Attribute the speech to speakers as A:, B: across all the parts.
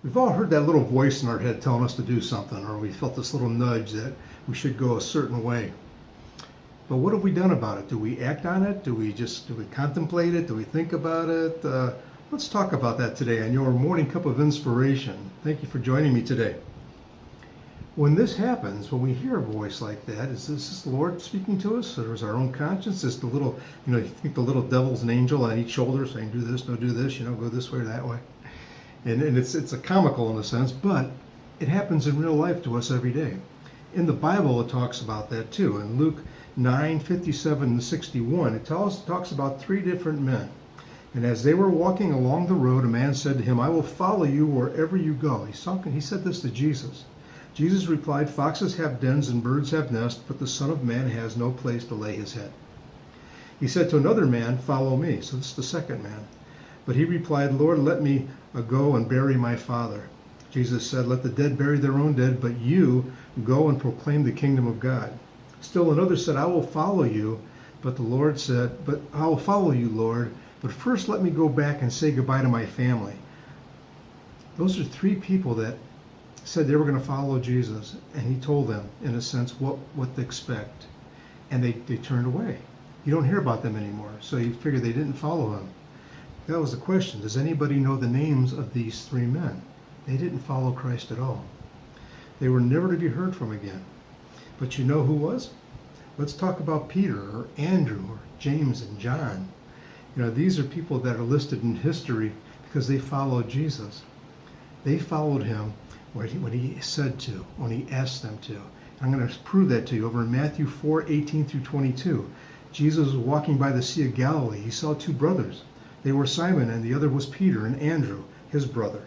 A: We've all heard that little voice in our head telling us to do something, or we felt this little nudge that we should go a certain way. But what have we done about it? Do we act on it? Do we contemplate it? Do we think about it? Let's talk about that today on your morning cup of inspiration. Thank you for joining me today. When this happens, when we hear a voice like that, is this the Lord speaking to us, or is our own conscience? Is the little, you think the little devil's an angel on each shoulder saying, do this, don't do this, go this way or that way? And it's a comical in a sense, but it happens in real life to us every day. In the Bible, it talks about that too. In Luke 9:57-61, it talks about three different men. And as they were walking along the road, a man said to him, I will follow you wherever you go. He said this to Jesus. Jesus replied, foxes have dens and birds have nests, but the Son of Man has no place to lay his head. He said to another man, follow me. So this is the second man. But he replied, Lord, let me go and bury my father. Jesus said, let the dead bury their own dead, but you go and proclaim the kingdom of God. Still another said, I will follow you. But the Lord said, but I will follow you, Lord. But first let me go back and say goodbye to my family. Those are three people that said they were going to follow Jesus. And he told them, in a sense, what to expect. And they turned away. You don't hear about them anymore. So you figure they didn't follow him. That was the question. Does anybody know the names of these three men? They didn't follow Christ at all. They were never to be heard from again. But you know who was? Let's talk about Peter or Andrew or James and John. These are people that are listed in history because they followed Jesus. They followed him when he said to, when he asked them to. I'm going to prove that to you over in Matthew 4:18-22. Jesus was walking by the Sea of Galilee. He saw two brothers. They were Simon, and the other was Peter, and Andrew, his brother.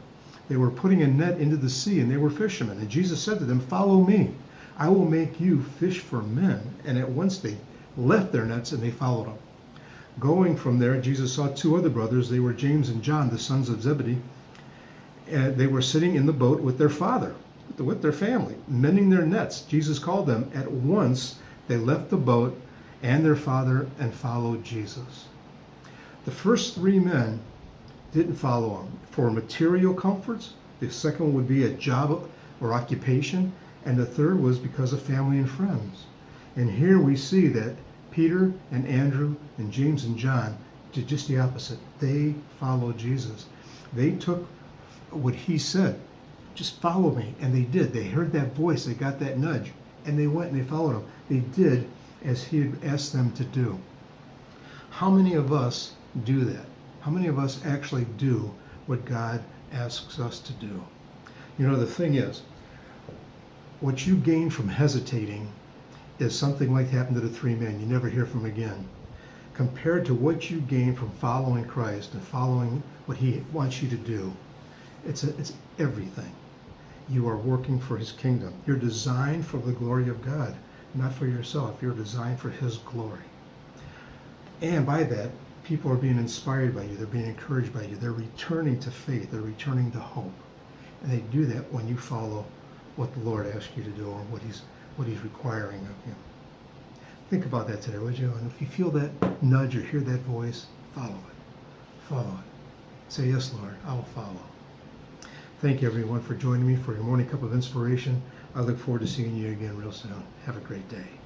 A: They were putting a net into the sea, and they were fishermen. And Jesus said to them, follow me. I will make you fish for men. And at once they left their nets, and they followed him. Going from there, Jesus saw two other brothers. They were James and John, the sons of Zebedee. And they were sitting in the boat with their father, with their family, mending their nets. Jesus called them. At once they left the boat and their father and followed Jesus. The first three men didn't follow him for material comforts. The second one would be a job or occupation. And the third was because of family and friends. And here we see that Peter and Andrew and James and John did just the opposite. They followed Jesus. They took what he said, just follow me. And they did. They heard that voice. They got that nudge. And they went and they followed him. They did as he had asked them to do. How many of us do that? How many of us actually do what God asks us to do? The thing is, what you gain from hesitating is something like happened to the three men. You never hear from again. Compared to what you gain from following Christ and following what he wants you to do, it's everything. You are working for his kingdom. You're designed for the glory of God, not for yourself. You're designed for his glory. And by that, people are being inspired by you. They're being encouraged by you. They're returning to faith. They're returning to hope. And they do that when you follow what the Lord asks you to do or what he's requiring of you. Think about that today, would you? And if you feel that nudge or hear that voice, follow it. Follow it. Say, yes, Lord, I will follow. Thank you, everyone, for joining me for your morning cup of inspiration. I look forward to seeing you again real soon. Have a great day.